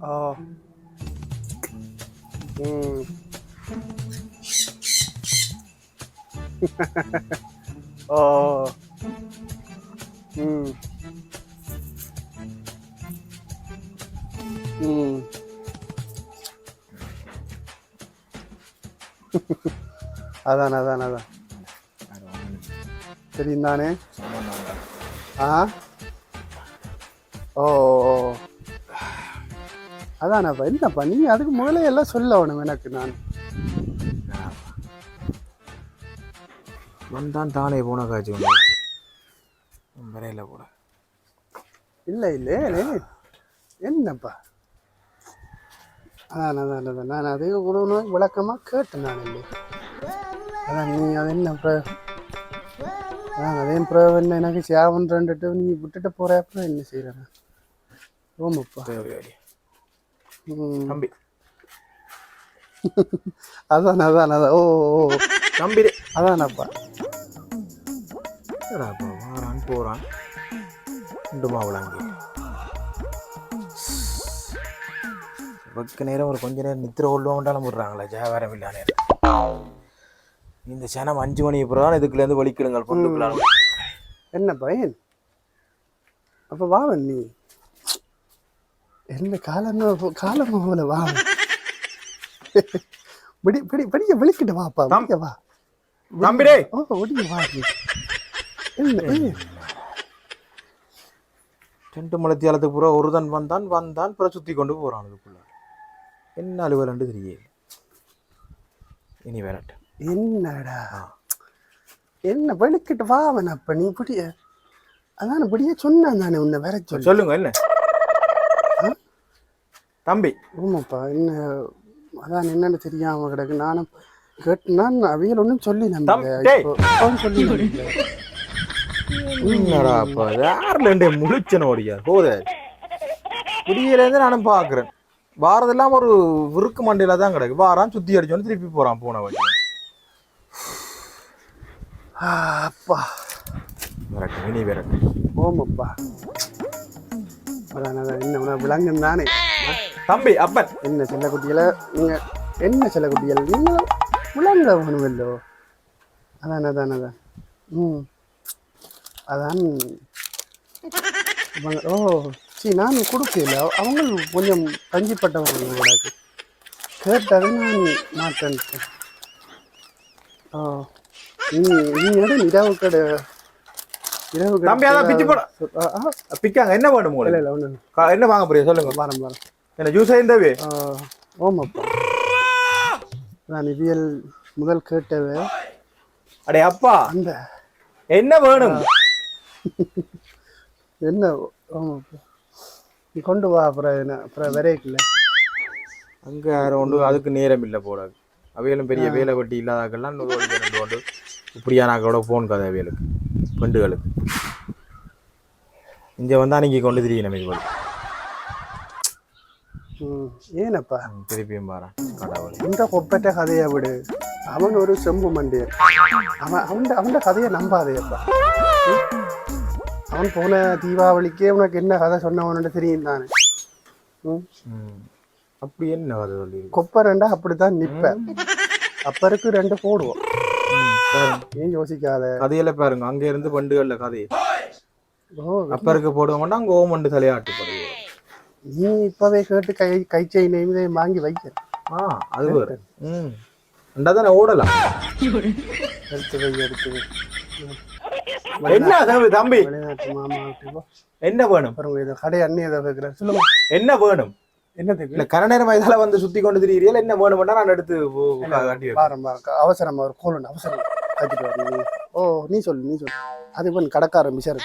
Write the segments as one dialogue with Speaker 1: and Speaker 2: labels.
Speaker 1: ஓ ம் ஓ ம் ம் அதான் அதான் அதான் தெரியும் தானே. ஆ ஓ ஓ அதானப்பா என்னப்பா நீ அதுக்கு முதல்ல எல்லாம் சொல்லணும் எனக்கு. நான்
Speaker 2: வந்தான் தானே போன காய்ச்சி வரையில கூட
Speaker 1: இல்லை இல்லை என்னப்பா அதான் அதான் அதான் நான் அதே உணவு விளக்கமாக கேட்டேன். நான் இல்லை அதான் நீ அது என்ன அதான் அதே என்ன எனக்கு சேவன்ட்டு நீ விட்டுட்டு போகிற அப்புறம் என்ன செய்கிறேன். ஓமப்பா ம்
Speaker 2: தம்பி
Speaker 1: அதான் அதான் அதான் ஓ ஓ
Speaker 2: தம்பி
Speaker 1: அதானப்பா
Speaker 2: வாரான் போறான் ரெண்டுமா விளங்கி வெக்க நேரம் ஒரு கொஞ்ச நேரம் நித்திர கொள்ளுவோம்ட்டாலும் விடுறாங்களா வியாபாரம் இல்லா நேரம். இந்த சனம் 5 மணி அப்புறம் இதுக்குள்ளேருந்து வலிக்கிடுங்கள் பொண்ணுக்குள்ளாலும்
Speaker 1: என்ன பையன் அப்போ வாவன் நீ என்ன காலமாக வா படிக்க விളിக்கிட்டு வாப்பா படிக்க வா
Speaker 2: தம்பிடே.
Speaker 1: ஓ ஒடிய வா நீ என்ன
Speaker 2: 2 மணித்தியாலத்துக்கு பூரா ஒருதன் வந்தான் பிற சுற்றி கொண்டு போகிறான். அதுக்குள்ள என்ன அலுவலண்டு தெரியல. இனி வேறட்ட
Speaker 1: என்னடா என்ன விളിக்கிட்டு வாவன் அப்ப நீ இப்படிய அதான் இப்படியே சொன்னான் தானே உன்னை வேற
Speaker 2: சொல்லுங்க என்ன தம்பி.
Speaker 1: ஆமாப்பா என்ன அதான் என்னன்னு தெரியாம கிடக்கு. நானும் கேட்டுனான் அவியல் ஒன்றும் சொல்லி சொல்லி
Speaker 2: என்னடா அப்பா யாருல முழிச்சனோடியா போத குடியிலேருந்து நானும் பார்க்குறேன். வாரதெல்லாம் ஒரு விருக்கு மண்டையில தான் கிடக்கு. வாரான் சுற்றி அடிச்சோன்னு திருப்பி போகிறான் போன வண்டி.
Speaker 1: அப்பா
Speaker 2: விரட்டு இனி விரட்டு.
Speaker 1: ஓமப்பா அதான் அதான் என்ன விலங்கு தானே
Speaker 2: தம்பி அப்பன்
Speaker 1: என்ன சில குட்டிகளை நீங்கள் என்ன சில குட்டிகள் நீங்கள் விலங்க வேணுமல்லோ. அதான் அதான் அதான் ம் அதான் ஓ சரி நான் கொடுக்கல அவங்க கொஞ்சம் கஞ்சிப்பட்டவங்க கூட கேட்டது நான் மாட்டேன். ஓ நீ இடம் இரவு கடை இரவு
Speaker 2: தம்பி அதான் பிச்சு போட பிக்காங்க என்ன வேணும்
Speaker 1: இல்லை இல்லை ஒன்று
Speaker 2: என்ன வாங்க போறியா சொல்லுங்க.
Speaker 1: வாரம் வாரம்
Speaker 2: என்ன ஜூஸ் இருந்தவே
Speaker 1: ஓமப்பா நான் இவியல் முதல் கேட்டது
Speaker 2: அடே அப்பா
Speaker 1: அந்த
Speaker 2: என்ன வேணும்
Speaker 1: என்ன ஆமாப்பா நீ கொண்டு வா அப்புறம் என்ன அப்புறம் விரைக்கல
Speaker 2: அங்கே யாரும் ஒன்று அதுக்கு நேரம் இல்லை போடாது. அவைகளும் பெரிய வேலை வெட்டி இல்லாதாக்கெல்லாம் 100 கொண்டு இப்படியானாக்களோட ஃபோன் கதை அவைகளுக்கு பெண்டுகளுக்கு இங்கே வந்தால் அன்றைக்கி கொண்டு திரியும் நம்ம இது
Speaker 1: ஏனப்பா
Speaker 2: திருப்பியும் பாறேன் கடவுள்
Speaker 1: இந்த கொப்பட்ட கதையை விடு. அவன் ஒரு செம்பு மண்டியன். அவன் கதையை நம்பாதேப்பா. அவன் போன தீபாவளிக்கே உனக்கு என்ன கதை சொன்னவன்னு தெரியும் தானே.
Speaker 2: அப்படி என்ன கதை சொல்லி
Speaker 1: கொப்பை 2 அப்படித்தான் நிற்ப அப்பருக்கு 2 போடுவோம். ஏன் யோசிக்காத
Speaker 2: கதையில பாருங்க அங்க இருந்து பண்டுகள்ல கதை அப்பருக்கு போடுவோம்னா அங்க ஓமண்டு தலையாட்டுப்படுவோம்.
Speaker 1: நீ இப்பவே கேட்டு கைச்சை நெய்மையை வாங்கி வைக்க
Speaker 2: அது வேறு தானே ஓடலாம்.
Speaker 1: எடுத்து
Speaker 2: என்ன தம்பி
Speaker 1: வெளிநாட்டு மாமா
Speaker 2: என்ன வேணும்
Speaker 1: கடை அண்ணி எதை வைக்கிறேன் சொல்லுங்க
Speaker 2: என்ன வேணும்.
Speaker 1: என்னதுக்கு
Speaker 2: இல்ல கரநேரம் வயதால வந்து சுத்தி கொண்டு திரியிறியல் என்ன வேணும்னா நான் எடுத்து
Speaker 1: பாரம் அவசரம் ஒரு கோல் அவசரம் காத்திட்டு வரணும். ஓ நீ சொல்லு அது பண்ணு கடைக்காரன் மிஷர்.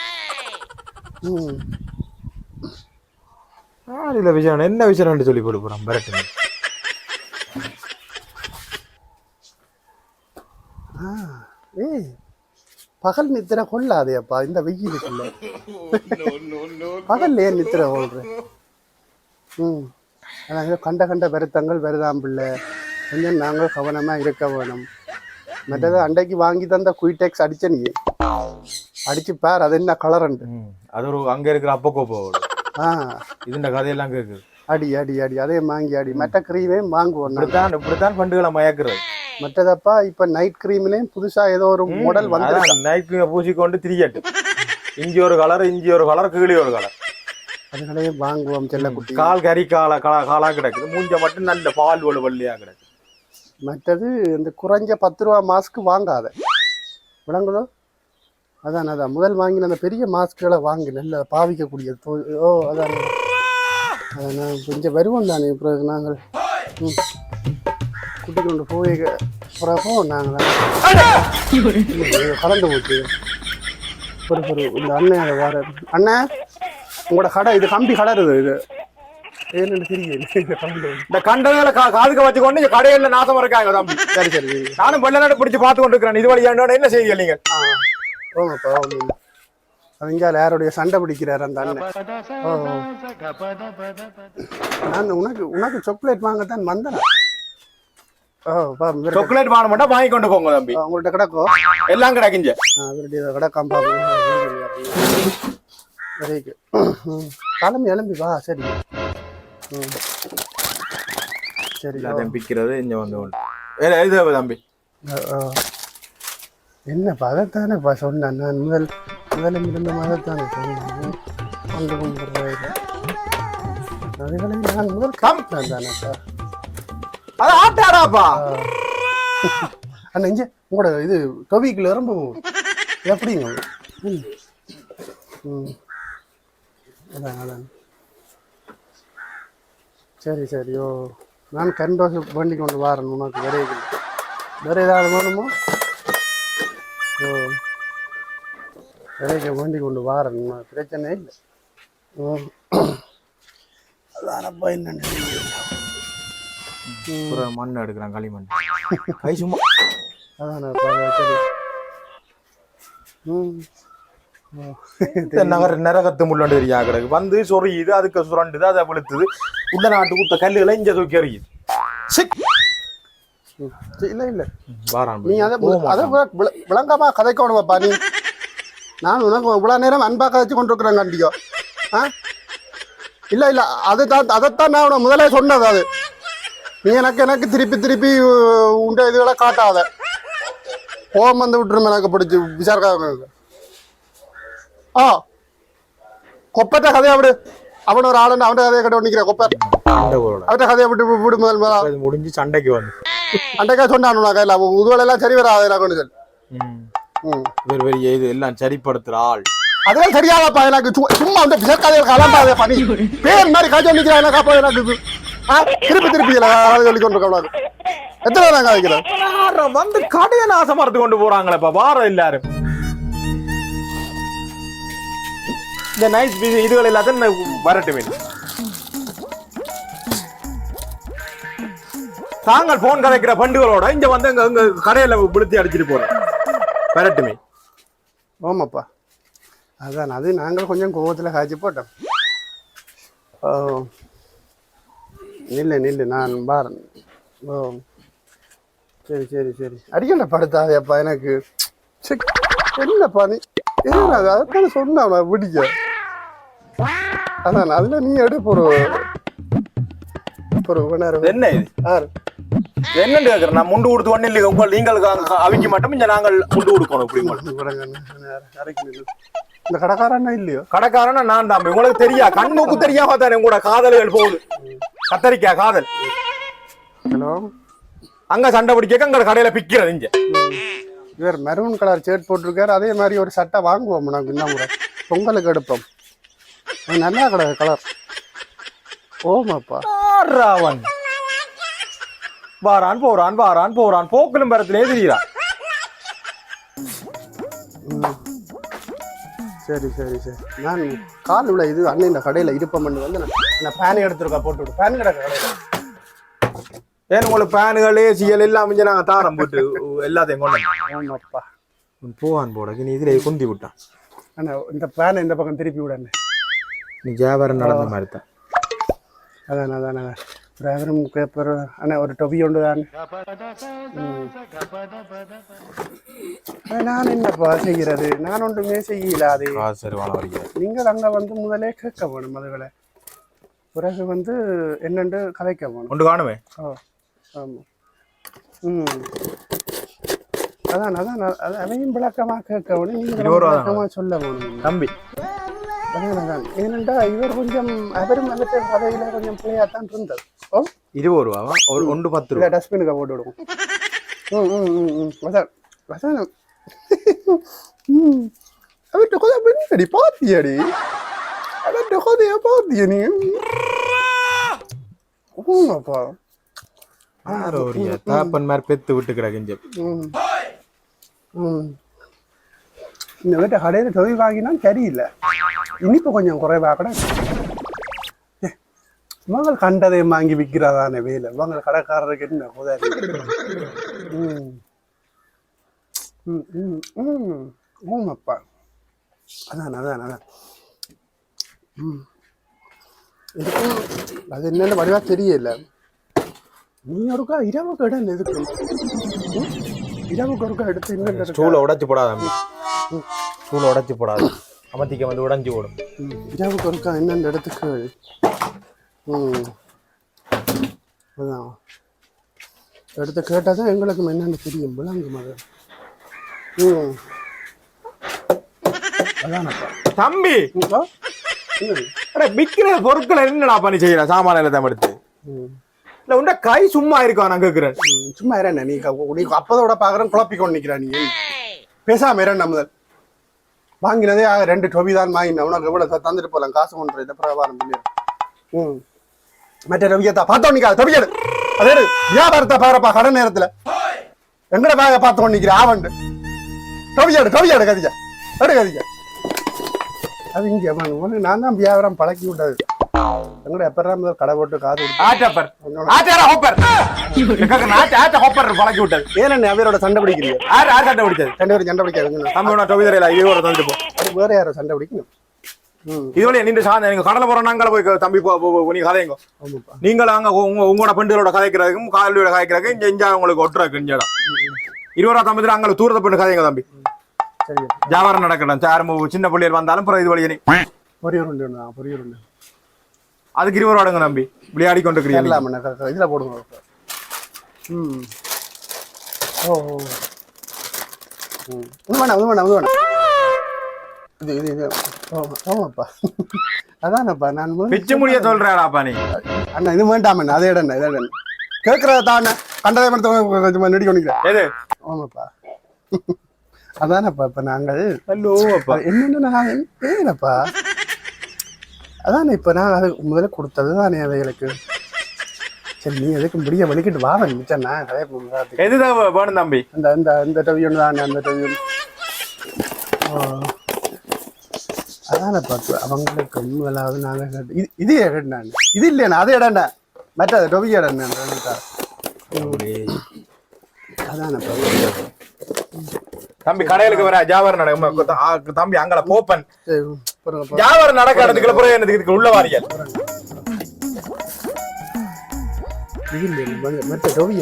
Speaker 2: இல்ல விஷயம் என்ன விஷயம் சொல்லி போட்டு போறான் பரட்டு.
Speaker 1: ஏய் பகல் நித்திர கொள்ளாதேப்பா இந்த வெயிலுக்குள்ள. பகல் ஏன் நித்திர கொள்றேன். அதான் கண்ட வருத்தங்கள் வருதாம்பில்லை கொஞ்சம் நாங்கள் கவனமாக இருக்க வேணும். மற்றது அண்டைக்கு வாங்கி தந்த குயிடெக்ஸ் அடிச்ச நீ அடிச்சு பார் அது என்ன கலரண்டு.
Speaker 2: அது ஒரு அங்கே இருக்கிற அப்ப கோப்போட இதுண்ட கதையெல்லாம் கேட்குது.
Speaker 1: அடி அடி அடி அதே வாங்கி அடி மற்ற க்ரீமே வாங்குவோம்
Speaker 2: இப்படித்தான் பண்டுகளை மயக்குறது.
Speaker 1: மற்றதப்பா இப்ப நைட் கிரீம்லயும் புதுசா ஏதோ ஒரு மாடல் வந்து
Speaker 2: நைட் கிரீம் பூசிக்கொண்டு திரியட்டு. இஞ்சி ஒரு கலர் கீழே ஒரு கலர்.
Speaker 1: அதுகளையே வாங்குவோம் செல்லக்குட்டி.
Speaker 2: கால் கறி காலா கிடக்குது. மூஞ்ச மட்டும் நல்ல பால் வள்ளியா கிடக்கு.
Speaker 1: மற்றது இந்த குறைஞ்ச 10 ரூபா மாஸ்க் வாங்காத விளங்குதோ. அதான் முதல் வாங்கின அந்த பெரிய மாஸ்க்குகளை வாங்கி நல்ல பாவிக்கக்கூடியது. ஓ அதான் அதான் கொஞ்சம் வருவோம் தானே. பிறகு நாங்கள் குட்டி கொண்டு போய் பிறகு நாங்கள் கலந்து போச்சு. இந்த அண்ணன் வர அண்ணன் உங்களோட கடை இது கம்பி கடருது. இது ஏன்னு தெரியல.
Speaker 2: இந்த கண்டதுல காதுக்க வச்சுக்கொண்டு கடையில நாசம் இருக்காங்க தம்பி.
Speaker 1: சரி சரி
Speaker 2: நானும் வெள்ள நாடு பிடிச்சு பார்த்து கொண்டு இருக்கிறேன். இது வழியா என்ன செய்ய நீங்க?
Speaker 1: ஓங்கப்பா ஒன்றும் அவங்க யாருடைய சண்டை பிடிக்கிறார் அந்த அண்ணன். நான் உனக்கு சாக்லேட் வாங்கத்தான் வந்தேன்.
Speaker 2: சாக்லேட் வாங்க மாட்டா வாங்கி கொண்டு போங்க தம்பி.
Speaker 1: உங்கள்கிட்ட கிடக்கும் எல்லாம்
Speaker 2: கிடக்குங்க.
Speaker 1: கிடக்காம கிளம்பி கிளம்பி வா. சரி சரி
Speaker 2: பிக்கிறது இங்க வந்து தம்பி
Speaker 1: என்னப்பா அதைத்தானேப்பா சொன்னேன். நான் முதலில் இருந்த மதத்தானே சொன்னேன். கொண்டு கொண்டு அதுகளை நான் முதல் காமிப்பேன் தானேப்பா.
Speaker 2: அது ஆட்டாடாப்பா.
Speaker 1: அண்ணா இங்கே உங்களோட இது டொபிக்கில் ரொம்ப எப்படிங்க? அதான் அதான் சரி சரி. ஓ நான் கண்டோஸ் வண்டி கொண்டு வரேன். உனக்கு வேற ஏதாவது வேணுமோ? ஓ விரைக்க வண்டி கொண்டு வரேன். உனக்கு பிரச்சனை இல்லை. அதானப்பா என்ன
Speaker 2: மண் எடுக்கிறான் களிமண் கை சும்மா.
Speaker 1: அதானப்பா சரி.
Speaker 2: நரகத்து முள்ளண்டு தெரியா கிடக்கு வந்து சொறியுது. அதுக்கு சுரண்டுது. அதை வெளுத்துது. உள்ள நாட்டு குத்த கல்லுகளை இங்க தூக்கி எறியுது.
Speaker 1: இல்ல இல்ல நீ அதை விளங்காம கதைக்கணுமாப்பா நீ. நான் உனக்கு இவ்வளவு நேரம் அன்பா கதைச்சு கொண்டிருக்கிறேன் கண்டியோ. இல்ல இல்ல அதைத்தான் நான் உன முதலே சொன்னது. அது நீ எனக்கு திருப்பி உண்ட இதுகளை காட்டாத. கோபம் வந்து விட்டுரும் எனக்கு பிடிச்சி விசாரிக்காத. கொப்பட்ட கதையை விடு. அவன் ஒரு ஆளுன்னு அவன் கதையை கட்ட நிக்கிற கொப்பர். அவட்ட கதையை விட்டு விடு. முதல்
Speaker 2: முடிஞ்சு சண்டைக்கு வந்து
Speaker 1: அண்டைக்கா சொன்னான் கையில உதுவலெல்லாம் சரி வராது கொண்டு சொல்.
Speaker 2: இது எல்லாம் சரிப்படுத்துற ஆள்
Speaker 1: அதெல்லாம் சரியாதாப்பா. எனக்கு சும்மா வந்து கதையில் கலந்தாதே பண்ணி பேர் மாதிரி காய்ச்சல் நிக்கிறேன். எனக்கு அப்போ எனக்கு திருப்பி சொல்லி கொண்டு இருக்க. எத்தனை நாங்க வைக்கிறேன்
Speaker 2: வந்து கடையை நாசமரத்து கொண்டு போறாங்களேப்பா. வாரம் எல்லாரும் இந்த நைஸ் இதுகள் எல்லாத்தையும் வரட்டுமே. தாங்கள் போன் கதைக்கிற பண்டுகளோட இங்க வந்து எங்க கடையில விழுத்தி அடிச்சுட்டு போறோம். வரட்டுமே.
Speaker 1: ஆமாப்பா அதான் அது நாங்கள் கொஞ்சம் கோபத்தில் காய்ச்சி போட்டோம். நில்லு நான் பாரன். சரி சரி சரி அடிக்கல படுத்தாதேப்பா. எனக்கு என்னப்பா நீ என்ன அதுக்கான சொன்ன பிடிக்க. அதான் அதுல நீ எடுப்ப
Speaker 2: என்ன என்ன கேக்குற? நான் முண்டு கொடுத்து ஒண்ணு இல்லை. உங்கள் நீங்கள் அவிக்க மாட்டோம். இங்க நாங்கள் முண்டு கொடுக்கணும்.
Speaker 1: இந்த கடைக்காரன்னா இல்லையோ?
Speaker 2: கடைக்காரனா நான் தான். உங்களுக்கு தெரியா கண்ணுக்கு தெரியாம தானே உங்களோட காதல்கள் போகுது. கத்தரிக்கா காதல்.
Speaker 1: ஹலோ
Speaker 2: அங்க சண்டை பிடிக்க அங்க கடையில பிக்கிறது. இங்க
Speaker 1: இவர் மெரூன் கலர் ஷர்ட் போட்டிருக்காரு. அதே மாதிரி ஒரு சட்டை வாங்குவோம் நாங்கள் இன்னும் முறை பொங்கலுக்கு எடுப்போம். நல்லா கடை கலர். ஓமாப்பா
Speaker 2: ராவன் வாரான் போறான் போக்கிலும் பரத்திலே தெரியுறான்.
Speaker 1: சரி சரி சரி நான் கால் உள்ள இது அண்ணன் இந்த கடையில் இருப்பேன் வந்து நான் பேன் எடுத்துருக்கா போட்டு விடு. பேன் கிடக்க கடையில்
Speaker 2: ஏன் உங்களுக்கு பேனுகள் ஏசிகள் எல்லாம் நாங்கள் தாரம் போட்டு எல்லாத்தையும் கொண்டு.
Speaker 1: ஆமாப்பா
Speaker 2: போவான் போட நீ இதுல குந்தி விட்டான்.
Speaker 1: அண்ணா இந்த பேனை இந்த பக்கம் திருப்பி விடண்ணே.
Speaker 2: நீ வியாபாரம் நடந்த மாதிரி தான்.
Speaker 1: அதான் டிரைவரும் பேப்பர் அண்ணா ஒரு டொபி உண்டு தானே. நான் என்னப்பா செய்கிறது? நான் ஒன்றுமே செய்யலாது.
Speaker 2: சரி
Speaker 1: நீங்கள் அங்கே வந்து முதலே கேட்க வேணும் அதுகளை. பிறகு வந்து என்னென்று கதைக்க போகணும்.
Speaker 2: ஒன்று காணுமே.
Speaker 1: ஆமாம். அதான் அதான் அதையும் விளக்கமாக கேட்கணும். நீங்கள் விளக்கமாக சொல்ல போகணும்
Speaker 2: தம்பி.
Speaker 1: அதான் ஏனென்றா இவர் கொஞ்சம் அவரும் வந்துட்டு கதையில் கொஞ்சம் பிள்ளையாக தான் இருந்தது.
Speaker 2: 20 ரூபாவா? ஒரு 10 ரூபா
Speaker 1: டஸ்ட்பினுக்கு போட்டு விடுவோம். அவர்கிட்ட கொஞ்சம் பெண்ணடி பாத்தியாடி, அவர்கிட்ட கதைய பாத்திய நீ. ஓமாப்பா
Speaker 2: தாப்பன் மாதிரி பெத்து விட்டு கிடக்குஞ்சு.
Speaker 1: இந்த வீட்டை கடையில் தொகை வாங்கினா சரியில்லை, இனிப்பு கொஞ்சம் குறைவா கூட. மகள் கண்டதை வாங்கி விற்கிறதான வேலை மகள் கடைக்காரருக்கு என்ன உதவி. ஓமப்பா அதான் அதான் அதான் இதுக்கும் அது என்னென்ன வடிவா தெரியல. நீ ஒருக்கா இரவுக்கு இடம் எதுக்கு இரவுக்கு ஒருக்கா எடுத்து என்ன
Speaker 2: ஸ்டூலை உடைச்சு போடாத, ஸ்டூலை உடைச்சு போடாது, அமர்த்திக்க வந்து உடைஞ்சு போடும்.
Speaker 1: இரவுக்கு ஒருக்கா என்னென்ன இடத்துக்கு அதான் எடுத்து கேட்டால் தான் எங்களுக்கு என்னென்னு தெரியும் விளங்கு மகள். அதானப்பா
Speaker 2: தம்பி. விற்கிற பொருட்களை என்னடா பண்ணி செய்யற சாமான தான் எடுத்து இல்ல உண்ட கை சும்மா இருக்கா? நான் கேட்கிறேன்
Speaker 1: சும்மா இறண்ண நீ அப்பதோட பாக்குறேன் குழப்பிக்கொண்டு நிக்கிறா. நீ பேசாம இறண்ண முதல் வாங்கினதே 2 டொபி தான் வாங்கினேன். உனக்கு எவ்வளவு தந்துட்டு போலாம் காசு கொண்டு இதை பிரபாரம் பண்ணி மற்ற ரவியத்தா பார்த்தோம் நிக்காது தவிக்காது. அதே வியாபாரத்தை பாருப்பா கடன் நேரத்துல எங்கட பேக பார்த்தோம் நிக்கிற ஆவண்டு டொவியாடு டொவியாடு கதிக்க எடு கதிக்க. அது இங்க நான் தான் வியாபாரம் பழக்கி விட்டது. எங்கட எப்பறம் கடை போட்டு காது பழக்கி விட்டது. ஏன் அவரோட சண்டை பிடிக்கிறீங்க?
Speaker 2: சண்டை பிடிச்சது
Speaker 1: சண்டை பிடிக்காது. வேற யாரோ சண்டை பிடிக்கணும்.
Speaker 2: இதுவரை நீங்க சாந்த நீங்க கடலை போற நாங்கள போய் தம்பி நீங்க கதைங்க. நீங்கள் அங்க உங்களோட பெண்களோட கதைக்கிறதுக்கும் காலையோட கதைக்கிறதுக்கும் இங்க உங்களுக்கு ஒட்டுறாக்கு இங்க 20 ரூபா தம்பி அங்க தூரத்தை போட்டு கதைங்க தம்பி. வியாபாரம் நடக்கணும். சாரும் சின்ன பிள்ளைகள் வந்தாலும் இது வழியே
Speaker 1: பொரியல்
Speaker 2: அதுக்கு 20 ரூபாடுங்க நம்பி விளையாடி கொண்டு இருக்கிறீங்க.
Speaker 1: இதுல போடுங்க. ஆமாப்பா அதானப்பா நான்
Speaker 2: பிச்சு முடிய சொல்றாடாப்பா நீ.
Speaker 1: அண்ணா இது வேண்டாமண்ணா அதே இடம் இதே இடம் கேட்கறத தானே கண்டதை மட்டும் நெடி கொண்டிக்கிறேன். ஆமாப்பா அதானப்பா இப்ப நாங்கள் என்னென்ன ஏனப்பா அதானே இப்ப நான் அது முதல்ல கொடுத்தது தானே அவைகளுக்கு. சரி நீ எதுக்கு முடிய வலிக்கிட்டு வா மிச்சண்ணா
Speaker 2: எதுதான் வேணும் தம்பி?
Speaker 1: இந்த டவியொன்று தானே அந்த டவியொன்று அதான பார்த்து அவங்களுக்கு முதலாவது நாங்கள் இது இடம் நான் இது இல்லையா அது இடம்டா மற்ற டொபி இடம் அதான
Speaker 2: தம்பி கடைகளுக்கு வர வியாபாரம் நடக்கும் தம்பி அங்கல போப்பன் வியாபாரம் நடக்க இடத்துக்குள்ள புற இதுக்கு உள்ள வாரியல்
Speaker 1: மற்ற டொபி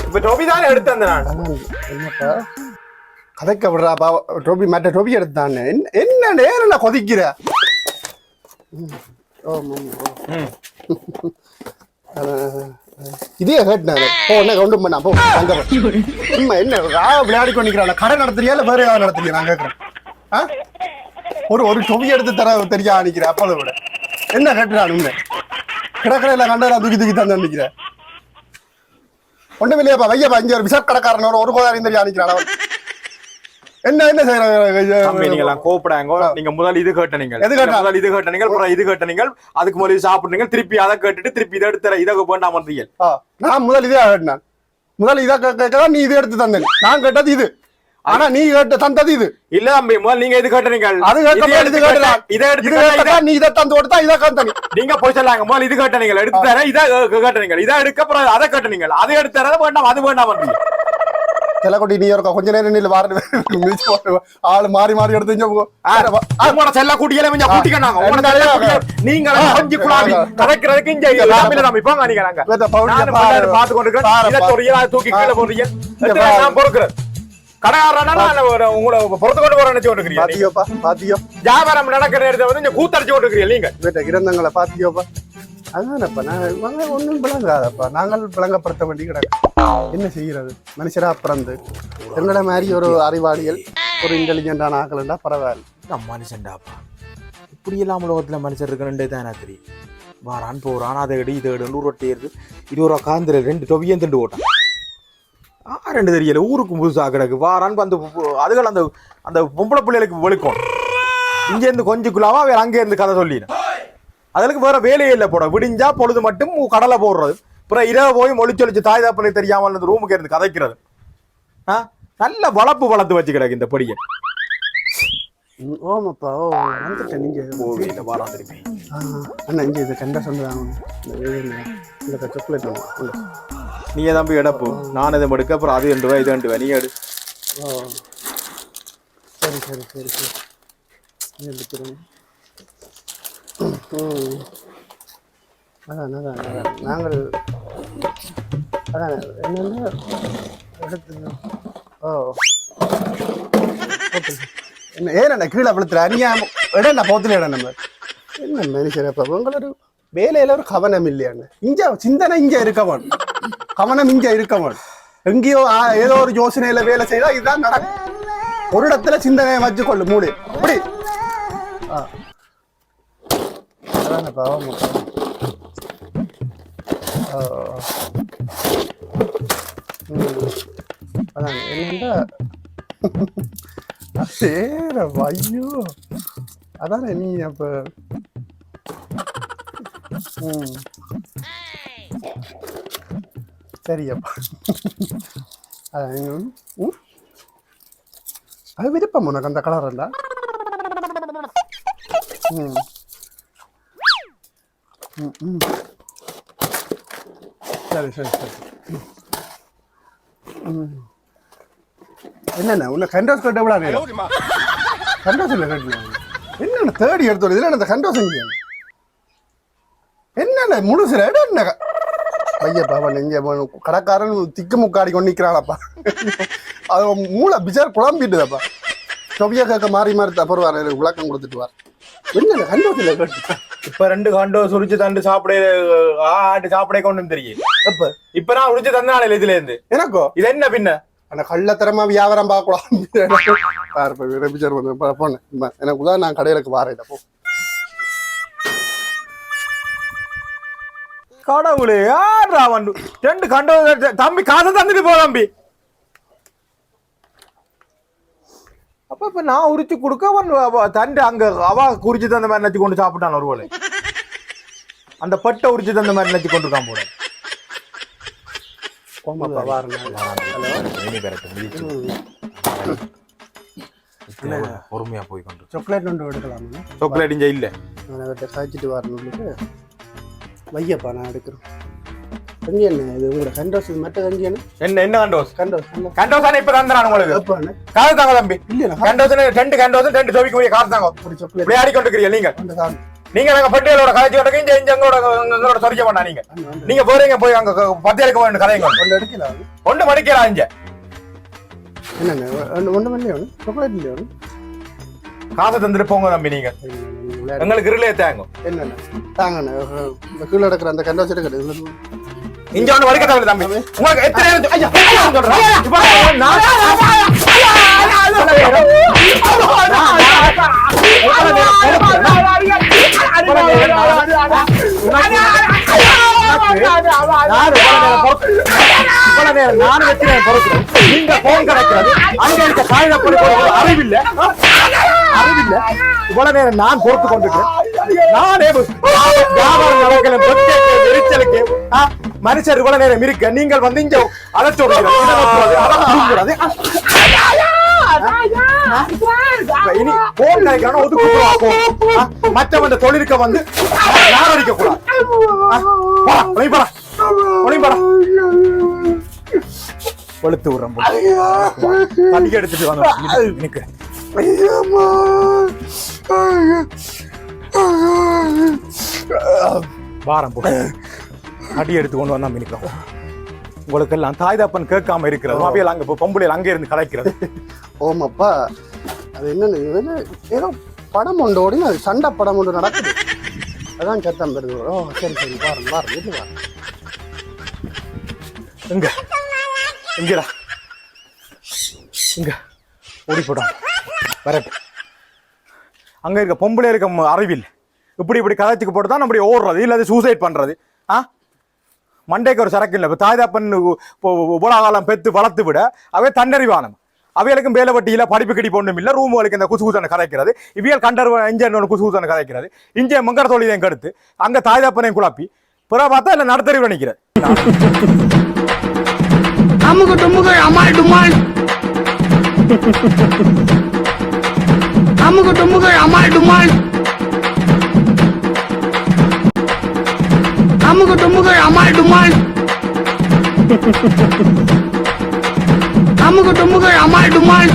Speaker 2: இப்ப டொபி தானே எடுத்து அந்த நான்
Speaker 1: என்னப்பா கதைக்க விடுறாப்பா டொபி மற்ற டொபி எடுத்தானே என்ன நேரம் கொதிக்கிற இதே கேட்டாரு போன கொண்டு பண்ணா போ அங்க என்ன விளையாடி கொண்டிருக்கிறான். கடை நடத்துறியா இல்ல வேற யாரும் நடத்துறியா? நான் கேட்கறேன். ஒரு டொபி எடுத்து தர தெரியா நிக்கிறேன். அப்பதை விட என்ன கேட்டுறான் உண்மை கிடக்கடையில கண்டா தூக்கி தூக்கி தந்து நிக்கிறேன். ஒண்ணும் இல்லையாப்பா வையப்பா இங்க ஒரு விசாட் கடைக்காரன் ஒரு கோதாரி தெரியா நிக்கிறான். என்ன என்ன
Speaker 2: நீங்க கோப்படாங்க. நீங்க முதல் இது கேட்ட நீங்கள் முதல் இது கேட்ட நீங்கள் அப்புறம் இது கேட்ட நீங்கள் அதுக்கு முதல்ல சாப்பிடுறீங்க. திருப்பி அதை கேட்டுட்டு திருப்பி இதை எடுத்து இதை வேண்டாம் பண்றீங்க.
Speaker 1: நான் முதல் இதே கேட்டேன். முதல் இதை கேட்கதான் நீ இது எடுத்து தந்தேன். நான் கேட்டது இது. ஆனா நீ கேட்ட தந்தது இது
Speaker 2: இல்ல தம்பி. முதல் நீங்க இது கேட்ட நீங்கள்
Speaker 1: அது இதை எடுத்து நீ இதை தந்து கொடுத்தா இதை கேட்ட
Speaker 2: நீங்க போய் சொல்லாங்க. முதல் இது கேட்ட நீங்கள் எடுத்து தர இதை கேட்ட நீங்கள் இதை எடுக்க அப்புறம் அதை கேட்ட நீங்கள் அதை எடுத்து தர வேண்டாம் அது வேண்டாம் பண்றீங்க.
Speaker 1: செல்லக்குட்டி நீ இருக்கா கொஞ்ச நேரம் நீ வார ஆளு மாறி மாறி எடுத்து
Speaker 2: செல்ல கூட்டியல நீங்க கதைக்கிறதுக்கு இங்க பாத்து கொண்டு தூக்கி கீழே போடுறீங்க. நான் பொறுக்கிறேன் கடையாடுறானா உங்களை பொறுத்து கொண்டு போற நினைச்சு கொண்டிருக்கிறீங்க
Speaker 1: பாத்தியோப்பா பாத்தியோ
Speaker 2: வியாபாரம் நடக்கிற நேரத்தை வந்து இங்க கூத்தடிச்சு கொண்டிருக்கிறீங்க நீங்க
Speaker 1: வீட்டை கிரந்தங்களை பாத்தியோப்பா அதுதானப்பா நாங்கள் ஒன்றும் விளங்காதப்பா நாங்கள் விளங்கப்படுத்த வேண்டி கிடக்கு என்ன செய்கிறது மனுஷரா பிறந்து எங்களை மாதிரி ஒரு அறிவாளிகள் ஒரு இன்டெலிஜென்டான ஆக்கலண்டா பரவாயில்ல
Speaker 2: மனுஷன்டாப்பா இப்படி எல்லாம் உலகத்துல மனுஷன் இருக்கணுன்றே தான் எனக்கு தெரியும் வாரான் போறான் அதை எடு இதை எடு ரொட்டி இருக்கு 20 ரூபா காந்திர 2 டொவியும் திண்டு ஓட்டான் ரெண்டு தெரியல ஊருக்கு புதுசா கிடக்கு வாரான் வந்து அதுகள் அந்த அந்த பொம்பளை பிள்ளைகளுக்கு வெளுக்கும் இங்க இருந்து கொஞ்சம் குள்ளாவா வேற அங்கே இருந்து கதை சொல்லினேன் அதுக்கு வேற வேலையே இல்லை போட விடிஞ்சா பொழுது மட்டும் கடலை போடுறது அப்புறம் இரவு போய் மொழிச்சொலிச்சு தாய் தாப்பனை தெரியாமல் அந்த ரூமுக்கு இருந்து கதைக்கிறது நல்ல வளர்த்து வச்சு கிடக்கு இந்த படியை
Speaker 1: ஓமாப்பா ஓ வந்துட்டேன் நீங்க
Speaker 2: வாரம் திருப்பி
Speaker 1: அண்ணா இங்கே இது கண்டா சொல்லுவாங்க இந்த சாக்லேட்
Speaker 2: நீயே தம்பி எடுப்பு நான் இதை எடுக்க அப்புறம் அது 2 ரூபாய் இது 2 ரூபாய் நீ எடு
Speaker 1: ஓ சரி சரி சரி சரி எடுத்துக்கிறேன் அதான் நாங்கள் அதான் என்னென்ன எடுத்து ஓ என்ன ஏன்னா கீழே விழுத்துற அறியாம இடம் போத்துல இடம் நம்ம என்ன மனுஷரப்பா உங்களோட வேலையில ஒரு கவனம் இல்லையான்னு இங்க சிந்தனை இங்க இருக்கவன் கவனம் இங்க இருக்கவன் எங்கேயோ ஏதோ ஒரு யோசனையில வேலை செய்தா இதுதான் நடக்கும் ஒரு இடத்துல சிந்தனையை வச்சுக்கொள்ளு மூடு அப்படி அதானப்பா அதான் என்னண்டா சேர ஐயோ அதானே நீ அப்ப சரியப்பா அதான் அது விருப்பம் உனக்கு அந்த கலர் இல்ல சரி சரி சரி என்னண்ணா உன்னை கண்டோஸ் கட்ட எவ்வளோ வேணும் கண்டோஸ் இல்லை கட்டணும் என்னென்ன தேடி எடுத்து இதில் அந்த கண்டோஸ் இங்கே என்னென்ன முழுசுல இடம் என்ன ஐயப்பா இங்கே கடைக்காரன் திக்கு முக்காடி கொண்டு நிற்கிறானப்பா அது மூளை பிசார் குழம்பிட்டுதாப்பா சொவியா கேட்க மாறி அப்புறம் வர விளக்கம் கொடுத்துட்டு வார் என்ன கண்டோஸ் இல்லை கட்டு
Speaker 2: இப்ப 2 கண்டோ சுரிச்சு தண்டு சாப்பிட கொண்டு தெரியும் இப்ப நான் உரிச்சு தந்தானே இதுல இருந்து எனக்கோ இது என்ன பின்ன
Speaker 1: ஆனா கள்ளத்தரமா வியாபாரம் பார்க்கலாம் போனேன் எனக்கு தான் நான் கடையிலுக்கு வாரேன் போ
Speaker 2: கடவுளே யாரா வந்து 2 கண்டோ தம்பி காசை தந்துட்டு போ தம்பி அப்ப இப்ப நான் உரிச்சு கொடுக்க தண்டு அங்க அவ குறிச்சு தந்த மாதிரி நினைச்சு கொண்டு சாப்பிட்டான் ஒருவேளை அந்த பட்டை உரிச்சு தந்த மாதிரி நினைச்சு கொண்டு இருக்கான் போட பொறுமையா போய் கொண்டு
Speaker 1: சாக்லேட் ஒன்று எடுக்கலாம்
Speaker 2: சாக்லேட் இங்க இல்ல
Speaker 1: காய்ச்சிட்டு வரணும் வையப்பா நான் எடுக்கிறேன் கஞ்சி என்ன இது உங்களோட கண்டோஸ் மற்ற கஞ்சி
Speaker 2: என்ன கண்டோஸ் கண்டோஸ் இப்ப தந்துறான் உங்களுக்கு காசு தாங்க தம்பி
Speaker 1: இல்ல
Speaker 2: கண்டோஸ் 2 கண்டோஸ் 2 டோபிக்கு காசு தாங்க விளையாடி கொண்டு இருக்கிறீங்க நீங்க நாங்க பட்டியலோட கதைச்சு கொண்டு எங்களோட சொரிக்க மாட்டா நீங்க போறீங்க போய் அங்க பட்டியலுக்கு போய் கதைங்க ஒன்று மடிக்கலாம் இங்க
Speaker 1: என்னென்ன ஒன்று மணி சாக்லேட் இல்லையா
Speaker 2: காசை தந்துட்டு போங்க தம்பி நீங்க எங்களுக்கு இருளே தேங்க
Speaker 1: என்னென்ன தாங்கண்ணே கீழே எடுக்கிற அந்த கண்டோஸ் எடுக்கிறது
Speaker 2: இங்க ஒண்ணு வடிக்க தேவை தம்பி உங்களுக்கு எத்தனை நான் வைக்கிறேன் பொறுக்கிறேன் நீங்க போன் கிடைக்கிறது அங்க இருக்க காகிதப்படி அறிவில்லை இவ்வளவு நேரம் நான் பொறுத்து கொண்டிருக்கிறேன் நானே வியாபாரம் நடக்கல எரிச்சலுக்கு மனுஷர் இவ்வளவு நேரம் இருக்க நீங்கள் வந்து இங்க அழைச்சு இனி போன் கிடைக்கிறான ஒதுக்கு மற்றவன் தொழிலுக்க வந்து நாரடிக்க கூடாது வெளுத்து விடுறோம் தண்ணி எடுத்துட்டு வாங்க எனக்கு வாரம் போ அடி எடுத்து கொண்டு வந்தா மினிக்கிறோம் உங்களுக்கு எல்லாம் தாய் தப்பன் கேட்காம இருக்கிறது மாப்பியல் அங்க பொம்பளையில் அங்கே இருந்து கலைக்கிறது.
Speaker 1: ஓமாப்பா அது என்னன்னு ஏதோ படம் ஒன்று ஓடி அது சண்டை படம் ஒன்று நடக்குது அதான் சத்தம் பெறுது. ஓ சரி சரி பாருங்க பாருங்க வீட்டு பாருங்க
Speaker 2: எங்க எங்கடா இங்க ஓடி போட்டோம் வரட்டு. அங்க இருக்க பொம்பளை இருக்க அறிவில் இப்படி கதைச்சுக்கு போட்டு தான் நம்ம ஓடுறது இல்லை சூசைட் பண்றது. மண்டைக்கு ஒரு சரக்கு இல்லை. இப்போ தாய்தாப்பன் உபராகாலம் பெற்று வளர்த்து விட அவை தன்னறிவானம். அவைகளுக்கும் வேலை வட்டியில படிப்பு கடி போன்றும் இல்லை. ரூமுகளுக்கு இந்த குசுகுசனை கதைக்கிறது. இவியல் கண்டர் இஞ்சன் குசுகுசனை கதைக்கிறது. இஞ்சே மங்கர தொழிலையும் கடுத்து அங்க தாய்தாப்பனையும் குழப்பி பிற பார்த்தா இல்லை நடத்தறிவு நினைக்கிறது.
Speaker 3: அமுகு டுமுகு அமால் டுமால் அமுகு டுமுகு அமால் டுமால் அமுகு டுமுகு அமால் டுமால் அமுகு டுமுகு அமால் டுமால்